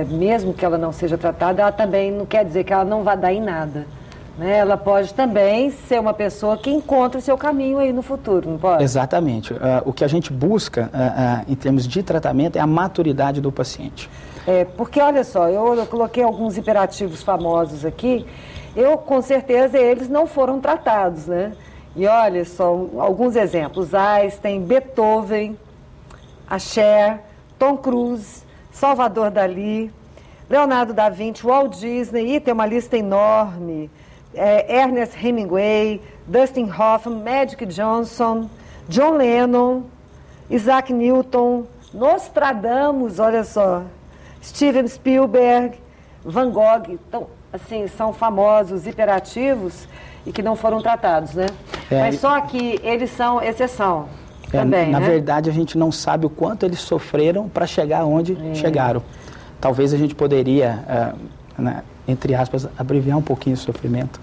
mesmo que ela não seja tratada, ela também não quer dizer que ela não vai dar em nada. Né? Ela pode também ser uma pessoa que encontra o seu caminho aí no futuro, não pode? Exatamente. O que a gente busca em termos de tratamento é a maturidade do paciente. Porque, olha só, eu coloquei alguns hiperativos famosos aqui, com certeza eles não foram tratados, né? E olha só, alguns exemplos: Einstein, Beethoven, Cher, Tom Cruise, Salvador Dalí, Leonardo da Vinci, Walt Disney, e tem uma lista enorme, Ernest Hemingway, Dustin Hoffman, Magic Johnson, John Lennon, Isaac Newton, Nostradamus, olha só, Steven Spielberg, Van Gogh. Então, assim, são famosos, hiperativos e que não foram tratados, né? Mas só que eles são exceção também, na né? verdade, a gente não sabe o quanto eles sofreram para chegar onde chegaram. Talvez a gente poderia, entre aspas, abreviar um pouquinho o sofrimento,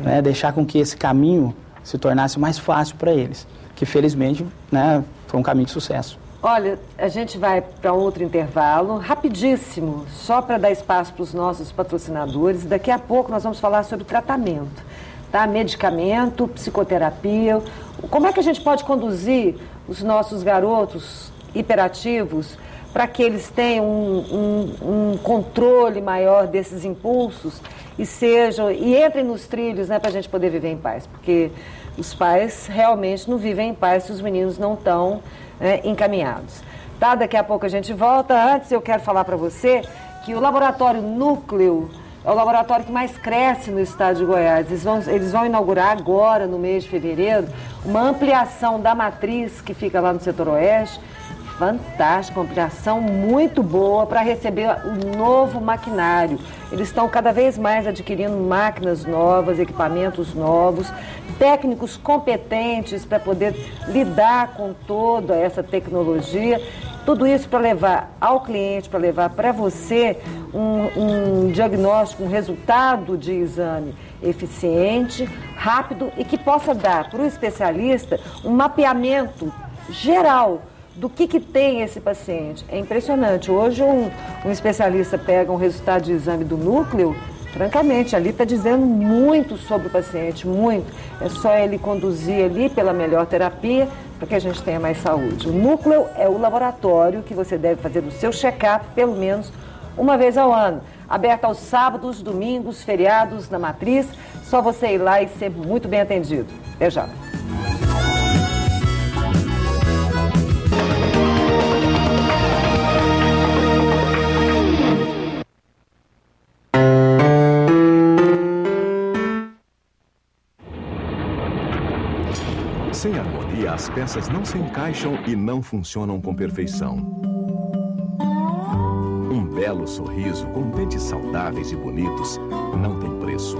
né? Deixar com que esse caminho se tornasse mais fácil para eles, que felizmente, né, foi um caminho de sucesso. Olha, a gente vai para outro intervalo, rapidíssimo, só para dar espaço para os nossos patrocinadores. Daqui a pouco nós vamos falar sobre tratamento, tá? Medicamento, psicoterapia. Como é que a gente pode conduzir os nossos garotos hiperativos para que eles tenham um controle maior desses impulsos e entrem nos trilhos, né, para a gente poder viver em paz? Porque os pais realmente não vivem em paz se os meninos não estão encaminhados. Tá? Daqui a pouco a gente volta. Antes eu quero falar para você que o Laboratório Núcleo é o laboratório que mais cresce no estado de Goiás. Eles vão inaugurar agora, no mês de fevereiro, uma ampliação da matriz que fica lá no setor oeste. Fantástica, uma ampliação muito boa para receber o novo maquinário. Eles estão cada vez mais adquirindo máquinas novas, equipamentos novos, técnicos competentes para poder lidar com toda essa tecnologia. Tudo isso para levar ao cliente, para levar para você um diagnóstico, um resultado de exame eficiente, rápido e que possa dar para o especialista um mapeamento geral do que tem esse paciente. É impressionante. Hoje um especialista pega um resultado de exame do núcleo, francamente, ali está dizendo muito sobre o paciente, muito. É só ele conduzir ali pela melhor terapia para que a gente tenha mais saúde. O núcleo é o laboratório que você deve fazer o seu check-up pelo menos uma vez ao ano. Aberto aos sábados, domingos, feriados, na matriz. Só você ir lá e ser muito bem atendido. Até já. Sem harmonia, as peças não se encaixam e não funcionam com perfeição. Um belo sorriso com dentes saudáveis e bonitos não tem preço.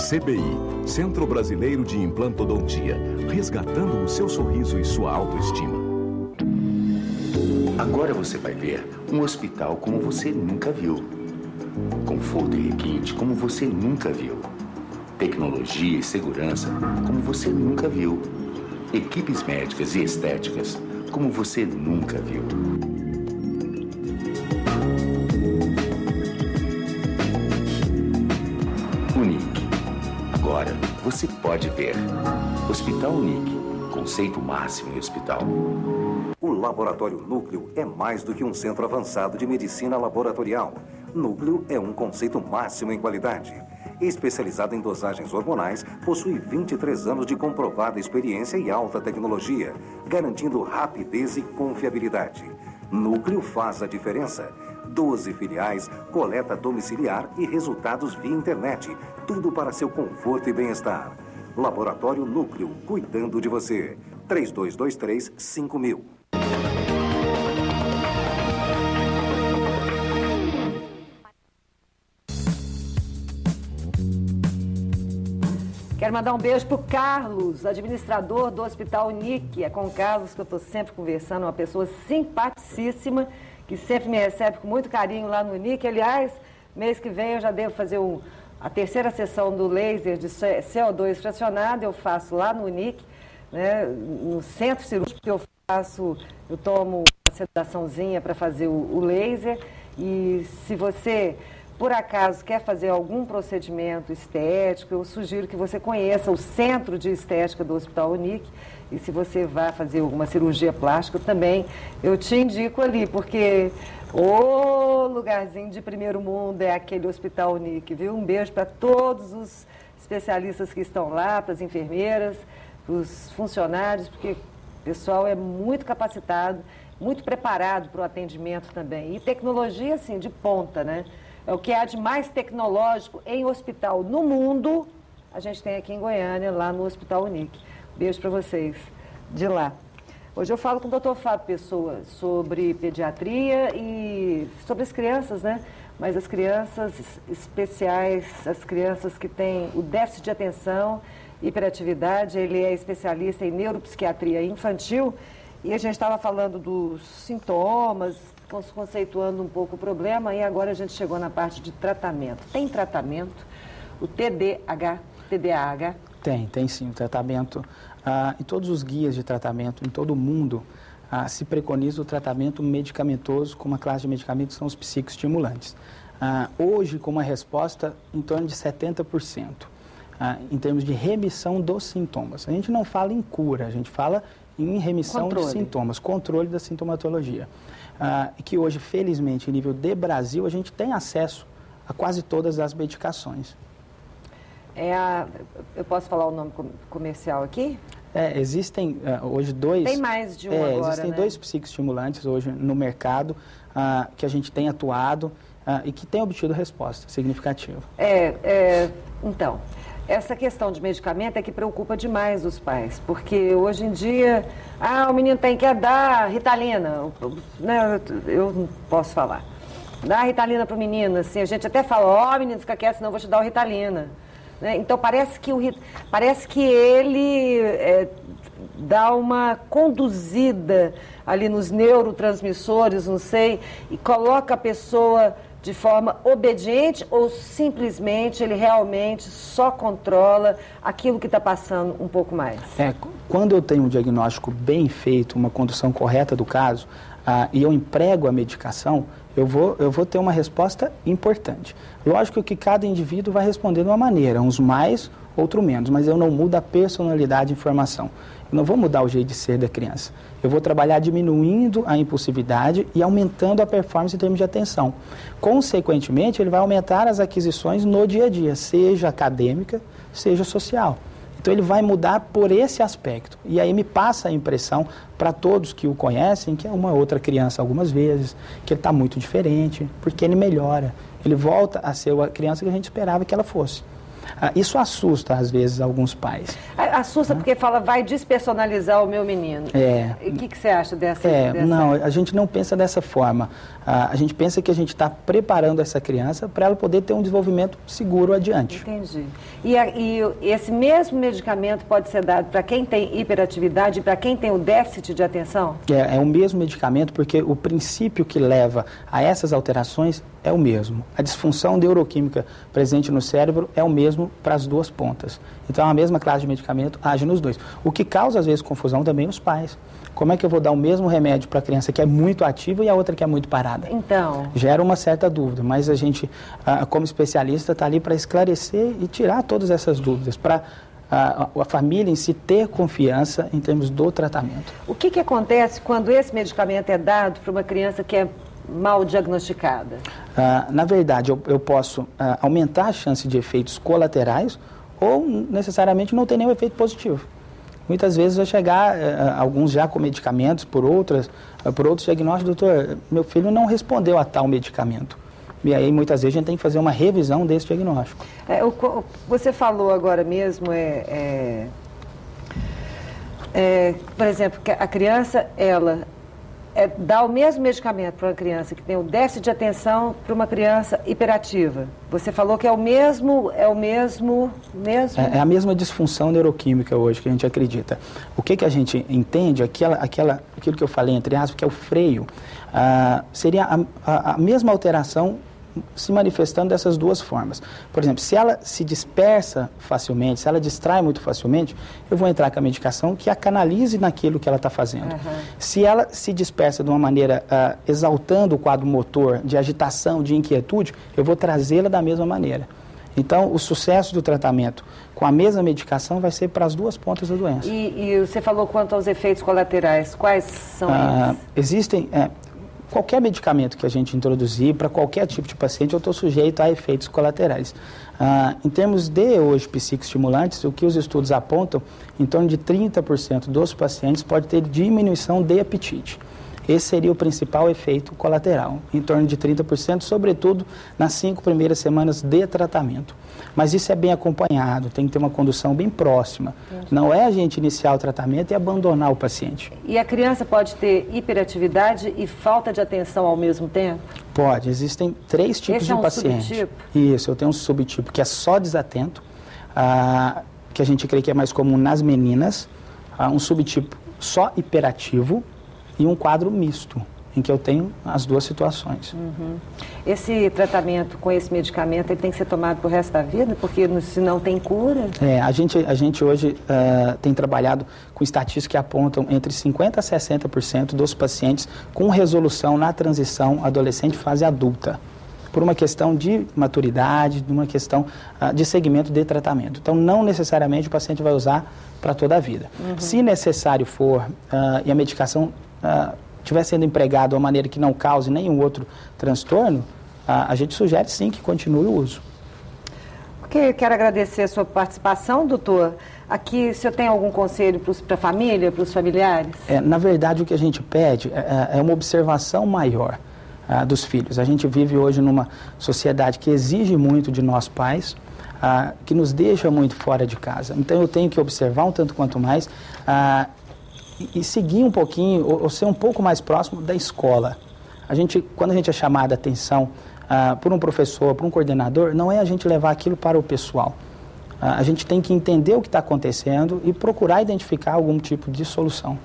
CBI, Centro Brasileiro de Implantodontia, resgatando o seu sorriso e sua autoestima. Agora você vai ver um hospital como você nunca viu. Conforto e requinte como você nunca viu. Tecnologia e segurança como você nunca viu. Equipes médicas e estéticas como você nunca viu. Unique. Agora você pode ver. Hospital Unique. Conceito máximo em hospital. O Laboratório Núcleo é mais do que um centro avançado de medicina laboratorial. Núcleo é um conceito máximo em qualidade. Especializado em dosagens hormonais, possui 23 anos de comprovada experiência e alta tecnologia, garantindo rapidez e confiabilidade. Núcleo faz a diferença. 12 filiais, coleta domiciliar e resultados via internet. Tudo para seu conforto e bem-estar. Laboratório Núcleo, cuidando de você. 3223-5000. Quero mandar um beijo para o Carlos, administrador do Hospital Unique. É com o Carlos que eu estou sempre conversando, uma pessoa simpaticíssima, que sempre me recebe com muito carinho lá no Unique. Aliás, mês que vem eu já devo fazer a terceira sessão do laser de CO2 fracionado, eu faço lá no Unique, né, no centro cirúrgico que eu tomo uma sedaçãozinha para fazer o laser. E se você, por acaso, quer fazer algum procedimento estético, eu sugiro que você conheça o Centro de Estética do Hospital Unique. E se você vai fazer alguma cirurgia plástica também, eu te indico ali, porque o lugarzinho de primeiro mundo é aquele Hospital Unique, viu? Um beijo para todos os especialistas que estão lá, para as enfermeiras, para os funcionários, porque o pessoal é muito capacitado, muito preparado para o atendimento também. E tecnologia, assim, de ponta, né? É o que há de mais tecnológico em hospital no mundo, a gente tem aqui em Goiânia, lá no Hospital Unique. Beijo para vocês de lá. Hoje eu falo com o Dr. Fábio Pessoa sobre pediatria e sobre as crianças, né? Mas as crianças especiais, as crianças que têm o déficit de atenção, hiperatividade, ele é especialista em neuropsiquiatria infantil e a gente estava falando dos sintomas, conceituando um pouco o problema e agora a gente chegou na parte de tratamento. Tem tratamento? O TDAH? Tem sim, o tratamento. Em todos os guias de tratamento, em todo o mundo, se preconiza o tratamento medicamentoso com uma classe de medicamentos que são os psicoestimulantes. Hoje, com uma resposta em torno de 70%, em termos de remissão dos sintomas. A gente não fala em cura, a gente fala em remissão de sintomas, controle da sintomatologia. Que hoje, felizmente, em nível de Brasil, a gente tem acesso a quase todas as medicações. Eu posso falar o nome comercial aqui? Existem hoje dois... Tem mais de um agora, existem dois psicoestimulantes hoje no mercado que a gente tem atuado e que tem obtido resposta significativa. Então, essa questão de medicamento é que preocupa demais os pais, porque hoje em dia, o menino quer dar Ritalina, né, eu não posso falar. Dá Ritalina para o menino, assim, a gente até fala, menino, fica quieto, senão eu vou te dar o Ritalina. Né? Então, parece que ele dá uma conduzida ali nos neurotransmissores, não sei, e coloca a pessoa de forma obediente ou simplesmente ele realmente só controla aquilo que está passando um pouco mais? Quando eu tenho um diagnóstico bem feito, uma condução correta do caso, e eu emprego a medicação, eu vou ter uma resposta importante. Lógico que cada indivíduo vai responder de uma maneira, uns mais, outros menos, mas eu não mudo a personalidade de informação. Eu não vou mudar o jeito de ser da criança. Eu vou trabalhar diminuindo a impulsividade e aumentando a performance em termos de atenção. Consequentemente, ele vai aumentar as aquisições no dia a dia, seja acadêmica, seja social. Então, ele vai mudar por esse aspecto. E aí me passa a impressão, para todos que o conhecem, que é uma outra criança algumas vezes, que ele está muito diferente, porque ele melhora. Ele volta a ser a criança que a gente esperava que ela fosse. Isso assusta, às vezes, alguns pais. Assusta porque fala, vai despersonalizar o meu menino. O que você acha dessa? Não, a gente não pensa dessa forma. A gente pensa que a gente está preparando essa criança para ela poder ter um desenvolvimento seguro adiante. Entendi. E esse mesmo medicamento pode ser dado para quem tem hiperatividade e para quem tem o déficit de atenção? É o mesmo medicamento porque o princípio que leva a essas alterações é o mesmo. A disfunção neuroquímica presente no cérebro é o mesmo para as duas pontas. Então, a mesma classe de medicamento age nos dois. O que causa, às vezes, confusão também nos pais. Como é que eu vou dar o mesmo remédio para a criança que é muito ativa e a outra que é muito parada? Então... Gera uma certa dúvida, mas a gente, como especialista, está ali para esclarecer e tirar todas essas dúvidas, para a família em si ter confiança em termos do tratamento. O que acontece quando esse medicamento é dado para uma criança que é mal diagnosticada? Na verdade, eu posso aumentar a chance de efeitos colaterais ou necessariamente não ter nenhum efeito positivo. Muitas vezes vai chegar, alguns já com medicamentos, por outros diagnósticos, doutor, meu filho não respondeu a tal medicamento. E aí, muitas vezes, a gente tem que fazer uma revisão desse diagnóstico. Você falou agora mesmo, por exemplo, que a criança, ela dá o mesmo medicamento para uma criança que tem o déficit de atenção para uma criança hiperativa. Você falou que é a mesma disfunção neuroquímica hoje que a gente acredita. O que a gente entende, aquilo que eu falei, entre aspas, que é o freio, seria a mesma alteração se manifestando dessas duas formas. Por exemplo, se ela se dispersa facilmente, se ela distrai muito facilmente, eu vou entrar com a medicação que a canalize naquilo que ela está fazendo. Se ela se dispersa de uma maneira exaltando o quadro motor, de agitação, de inquietude, eu vou trazê-la da mesma maneira. Então, o sucesso do tratamento com a mesma medicação vai ser para as duas pontas da doença. E você falou quanto aos efeitos colaterais, quais são eles? Existem... Qualquer medicamento que a gente introduzir para qualquer tipo de paciente, eu estou sujeito a efeitos colaterais. Em termos de, hoje, psicoestimulantes, o que os estudos apontam, em torno de 30% dos pacientes pode ter diminuição de apetite. Esse seria o principal efeito colateral, em torno de 30%, sobretudo nas 5 primeiras semanas de tratamento. Mas isso é bem acompanhado, tem que ter uma condução bem próxima. Não é a gente iniciar o tratamento e abandonar o paciente. E a criança pode ter hiperatividade e falta de atenção ao mesmo tempo? Pode, existem 3 tipos de paciente. Subtipo? Isso, eu tenho um subtipo que é só desatento, que a gente crê que é mais comum nas meninas, um subtipo só hiperativo e um quadro misto, em que eu tenho as duas situações. Esse tratamento com esse medicamento, ele tem que ser tomado pro resto da vida? Porque se não tem cura? A gente hoje tem trabalhado com estatísticas que apontam entre 50% a 60% dos pacientes com resolução na transição adolescente fase adulta, por uma questão de maturidade, de uma questão de segmento de tratamento. Então, não necessariamente o paciente vai usar para toda a vida. Se necessário for, e a medicação estiver sendo empregado de uma maneira que não cause nenhum outro transtorno, a gente sugere sim que continue o uso. porque quero agradecer a sua participação, doutor. Aqui, o senhor tem algum conselho para a família, para os familiares? Na verdade, o que a gente pede é uma observação maior dos filhos. A gente vive hoje numa sociedade que exige muito de nós pais, que nos deixa muito fora de casa. Então, eu tenho que observar um tanto quanto mais e seguir um pouquinho, ou ser um pouco mais próximo da escola. Quando a gente é chamado a atenção por um professor, por um coordenador, não é a gente levar aquilo para o pessoal. A gente tem que entender o que está acontecendo e procurar identificar algum tipo de solução.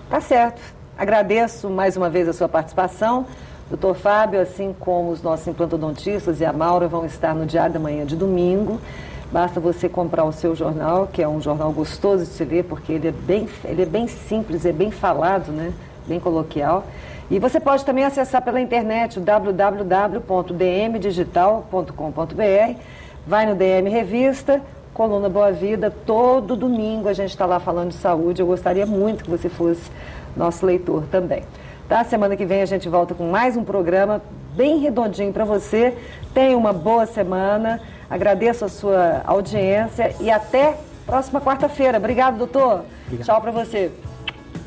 Tá certo. Agradeço mais uma vez a sua participação. Doutor Fábio, assim como os nossos implantodontistas e a Maura vão estar no Diário da Manhã de domingo. Basta você comprar o seu jornal, que é um jornal gostoso de se ler, porque ele é bem simples, é bem falado, né? Bem coloquial. E você pode também acessar pela internet, www.dmdigital.com.br. Vai no DM Revista, coluna Boa Vida, todo domingo a gente está lá falando de saúde. Eu gostaria muito que você fosse nosso leitor também. Tá? Semana que vem a gente volta com mais um programa bem redondinho para você. Tenha uma boa semana, agradeço a sua audiência e até próxima quarta-feira. Obrigado, doutor. Obrigado. Tchau para você.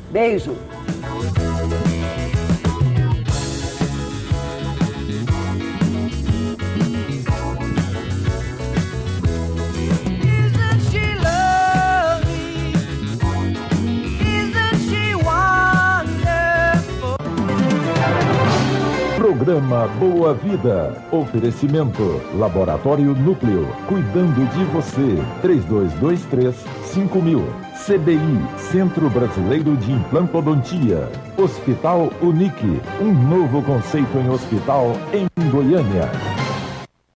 Beijo. Programa Boa Vida. Oferecimento Laboratório Núcleo. Cuidando de você. 3223-5000. CBI, Centro Brasileiro de Implantodontia. Hospital Unique. Um novo conceito em hospital em Goiânia.